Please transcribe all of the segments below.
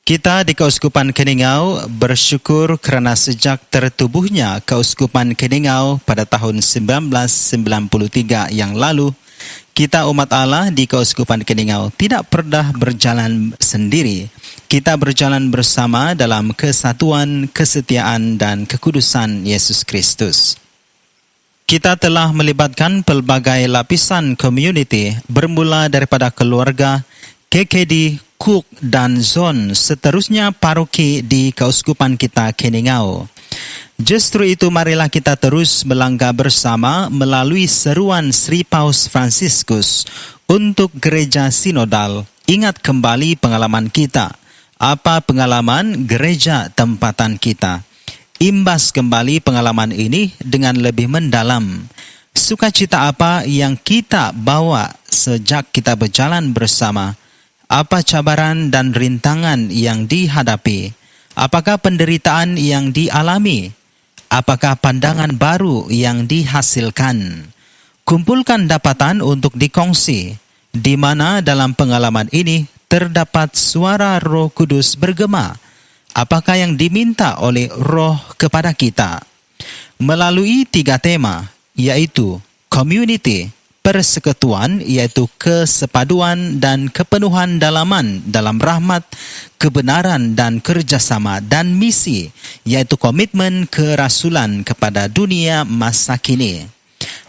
Kita di Keuskupan Keningau bersyukur kerana sejak tertubuhnya Keuskupan Keningau pada tahun 1993 yang lalu, kita umat Allah di Keuskupan Keningau tidak pernah berjalan sendiri. Kita berjalan bersama dalam kesatuan, kesetiaan dan kekudusan Yesus Kristus. Kita telah melibatkan pelbagai lapisan community bermula daripada keluarga, KKD, Cook dan Zon, seterusnya paroki di Keuskupan kita Keningau. Justru itu marilah kita terus melangkah bersama melalui seruan Sri Paus Fransiskus untuk gereja sinodal. Ingat kembali pengalaman kita. Apa pengalaman gereja tempatan kita? Imbas kembali pengalaman ini dengan lebih mendalam. Sukacita apa yang kita bawa sejak kita berjalan bersama? Apa cabaran dan rintangan yang dihadapi? Apakah penderitaan yang dialami? Apakah pandangan baru yang dihasilkan? Kumpulkan dapatan untuk dikongsi, di mana dalam pengalaman ini terdapat suara Roh Kudus bergema. Apakah yang diminta oleh Roh kepada kita? Melalui 3 tema, yaitu community, persekutuan, iaitu kesepaduan dan kepenuhan dalaman dalam rahmat, kebenaran dan kerjasama, dan misi, iaitu komitmen kerasulan kepada dunia masa kini.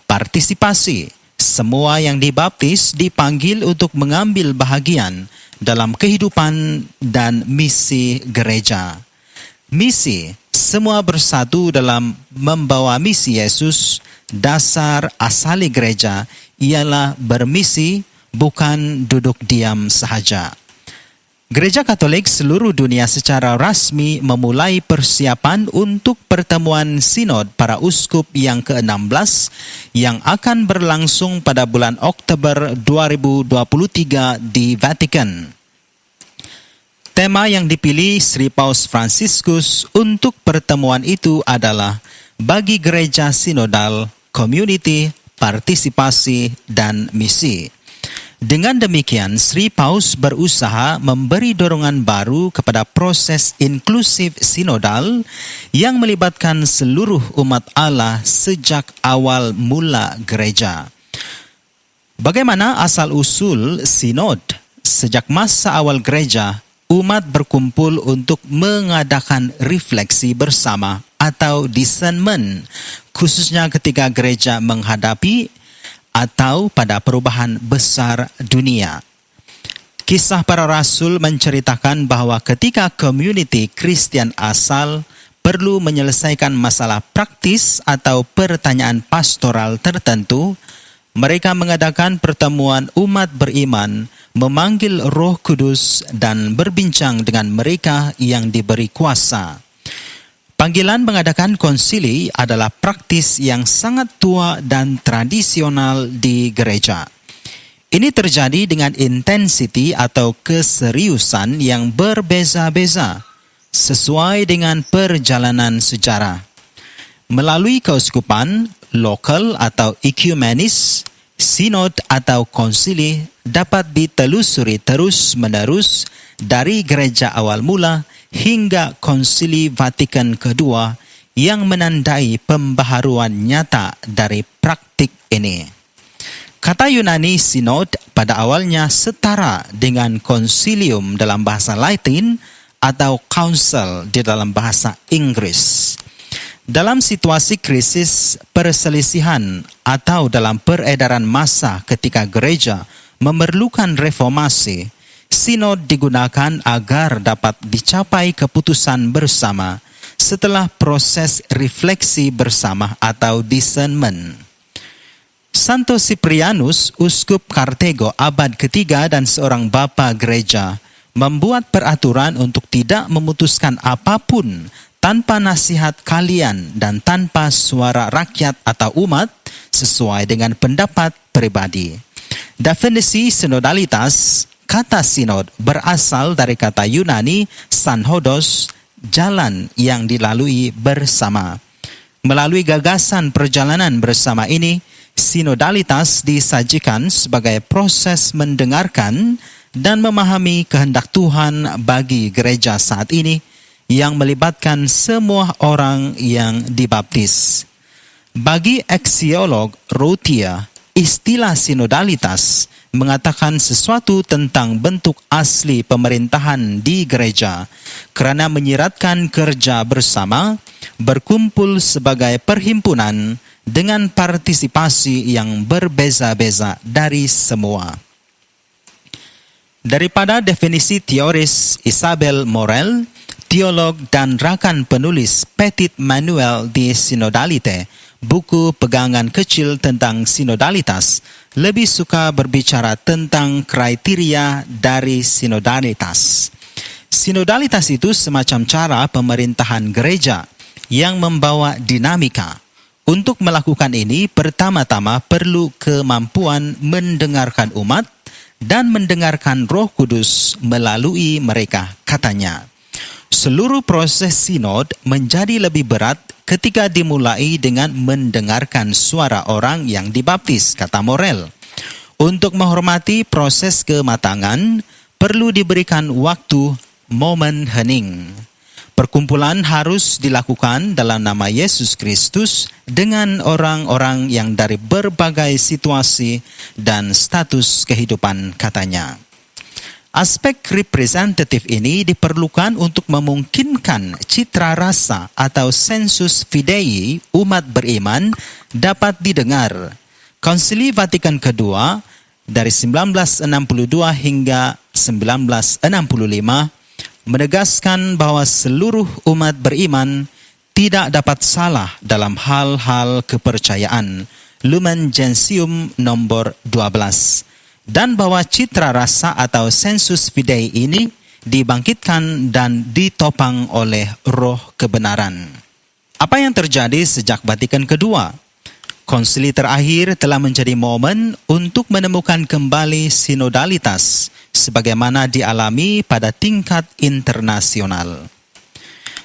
Partisipasi, semua yang dibaptis dipanggil untuk mengambil bahagian dalam kehidupan dan misi gereja. Misi, semua bersatu dalam membawa misi Yesus. Dasar asali gereja ialah bermisi, bukan duduk diam sahaja. Gereja Katolik seluruh dunia secara rasmi memulai persiapan untuk pertemuan sinod para uskup yang ke-16 yang akan berlangsung pada bulan Oktober 2023 di Vatikan. Tema yang dipilih Sri Paus Fransiskus untuk pertemuan itu adalah bagi gereja sinodal, community, partisipasi, dan misi. Dengan demikian, Sri Paus berusaha memberi dorongan baru kepada proses inklusif sinodal yang melibatkan seluruh umat Allah sejak awal mula gereja. Bagaimana asal-usul sinod? Sejak masa awal gereja, umat berkumpul untuk mengadakan refleksi bersama atau discernment, khususnya ketika gereja menghadapi atau pada perubahan besar dunia. Kisah para rasul menceritakan bahwa ketika komuniti Kristian asal perlu menyelesaikan masalah praktis atau pertanyaan pastoral tertentu, mereka mengadakan pertemuan umat beriman, memanggil Roh Kudus dan berbincang dengan mereka yang diberi kuasa. Panggilan mengadakan konsili adalah praktis yang sangat tua dan tradisional di gereja. Ini terjadi dengan intensiti atau keseriusan yang berbeza-beza, sesuai dengan perjalanan sejarah. Melalui keuskupan, lokal atau ekumenis, sinod atau konsili dapat ditelusuri terus-menerus dari gereja awal mula hingga Konsili Vatikan kedua yang menandai pembaharuan nyata dari praktik ini. Kata Yunani sinod pada awalnya setara dengan konsilium dalam bahasa Latin atau council di dalam bahasa Inggris. Dalam situasi krisis perselisihan atau dalam peredaran massa ketika gereja memerlukan reformasi, sinod digunakan agar dapat dicapai keputusan bersama setelah proses refleksi bersama atau discernment. Santo Cyprianus, uskup Kartego abad ketiga dan seorang bapa gereja, membuat peraturan untuk tidak memutuskan apapun tanpa nasihat kalian dan tanpa suara rakyat atau umat sesuai dengan pendapat pribadi. Definisi sinodalitas, kata sinod berasal dari kata Yunani sanhodos, jalan yang dilalui bersama. Melalui gagasan perjalanan bersama ini, sinodalitas disajikan sebagai proses mendengarkan dan memahami kehendak Tuhan bagi gereja saat ini yang melibatkan semua orang yang dibaptis. Bagi eksiolog Rothia, istilah sinodalitas mengatakan sesuatu tentang bentuk asli pemerintahan di gereja kerana menyiratkan kerja bersama, berkumpul sebagai perhimpunan dengan partisipasi yang berbeza-beza dari semua. Daripada definisi teoris Isabel Morel, teolog dan rakan penulis Petit Manuel de Synodalité, buku pegangan kecil tentang sinodalitas, lebih suka berbicara tentang kriteria dari sinodalitas. Sinodalitas itu semacam cara pemerintahan gereja yang membawa dinamika. Untuk melakukan ini, pertama-tama perlu kemampuan mendengarkan umat dan mendengarkan Roh Kudus melalui mereka, katanya. Seluruh proses sinod menjadi lebih berat ketika dimulai dengan mendengarkan suara orang yang dibaptis, kata Morel. Untuk menghormati proses kematangan, perlu diberikan waktu, momen hening. Perkumpulan harus dilakukan dalam nama Yesus Kristus dengan orang-orang yang dari berbagai situasi dan status kehidupan, katanya. Aspek representatif ini diperlukan untuk memungkinkan citra rasa atau sensus fidei umat beriman dapat didengar. Konsili Vatikan II dari 1962 hingga 1965 menegaskan bahwa seluruh umat beriman tidak dapat salah dalam hal-hal kepercayaan, Lumen Gentium nomor 12, dan bahwa citra rasa atau sensus fidei ini dibangkitkan dan ditopang oleh roh kebenaran. Apa yang terjadi sejak Vatikan II? Konsili terakhir telah menjadi momen untuk menemukan kembali sinodalitas sebagaimana dialami pada tingkat internasional.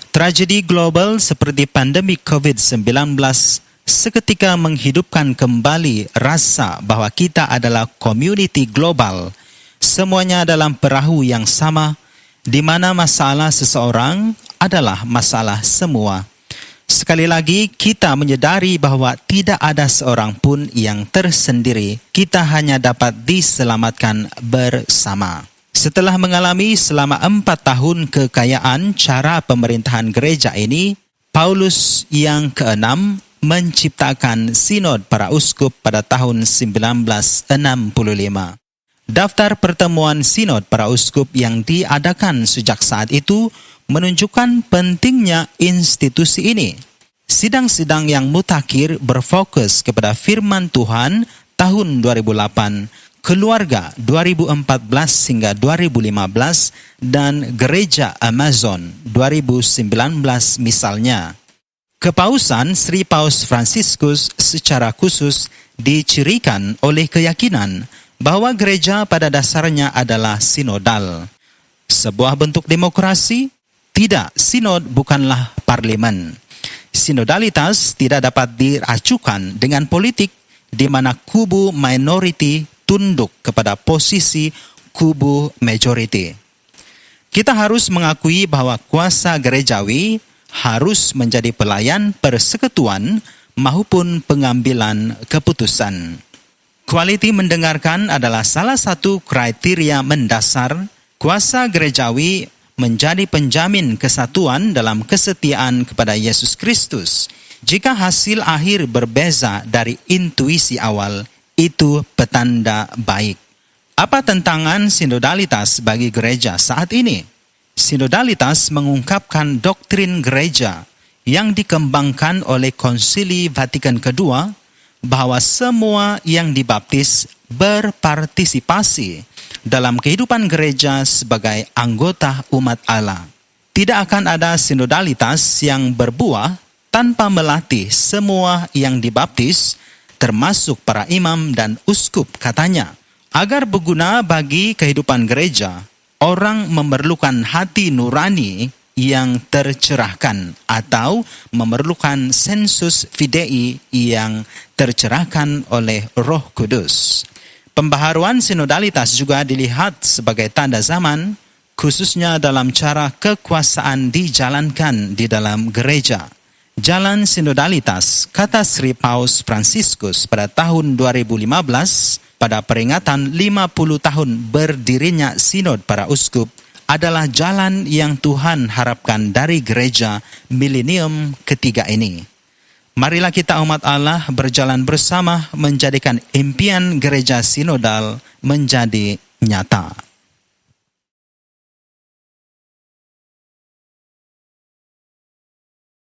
Tragedi global seperti pandemi COVID-19 seketika menghidupkan kembali rasa bahwa kita adalah community global, semuanya dalam perahu yang sama, di mana masalah seseorang adalah masalah semua. Sekali lagi, kita menyadari bahwa tidak ada seorang pun yang tersendiri. Kita hanya dapat diselamatkan bersama. Setelah mengalami selama 4 tahun kekayaan cara pemerintahan gereja ini, Paulus yang ke-6 menciptakan Sinod Para Uskup pada tahun 1965. Daftar pertemuan Sinod Para Uskup yang diadakan sejak saat itu menunjukkan pentingnya institusi ini. Sidang-sidang yang mutakhir berfokus kepada firman Tuhan tahun 2008, keluarga 2014 hingga 2015, dan gereja Amazon 2019 misalnya. Kepausan Sri Paus Fransiskus secara khusus dicirikan oleh keyakinan bahwa gereja pada dasarnya adalah sinodal. Sebuah bentuk demokrasi? Tidak, sinod bukanlah parlemen. Sinodalitas tidak dapat diracukan dengan politik di mana kubu minority tunduk kepada posisi kubu majority. Kita harus mengakui bahwa kuasa gerejawi harus menjadi pelayan persekutuan maupun pengambilan keputusan. Kualiti mendengarkan adalah salah satu kriteria mendasar. Kuasa gerejawi menjadi penjamin kesatuan dalam kesetiaan kepada Yesus Kristus. Jika hasil akhir berbeza dari intuisi awal, itu petanda baik. Apa tantangan sinodalitas bagi gereja saat ini? Sinodalitas mengungkapkan doktrin gereja yang dikembangkan oleh Konsili Vatikan II bahwa semua yang dibaptis berpartisipasi dalam kehidupan gereja sebagai anggota umat Allah. Tidak akan ada sinodalitas yang berbuah tanpa melatih semua yang dibaptis, termasuk para imam dan uskup, katanya. Agar berguna bagi kehidupan gereja, orang memerlukan hati nurani yang tercerahkan atau memerlukan sensus fidei yang tercerahkan oleh Roh Kudus. Pembaharuan sinodalitas juga dilihat sebagai tanda zaman, khususnya dalam cara kekuasaan dijalankan di dalam gereja. Jalan sinodalitas, kata Sri Paus Fransiskus pada tahun 2015 pada peringatan 50 tahun berdirinya Sinod para Uskup, adalah jalan yang Tuhan harapkan dari gereja milenium ketiga ini. Marilah kita umat Allah berjalan bersama menjadikan impian gereja sinodal menjadi nyata.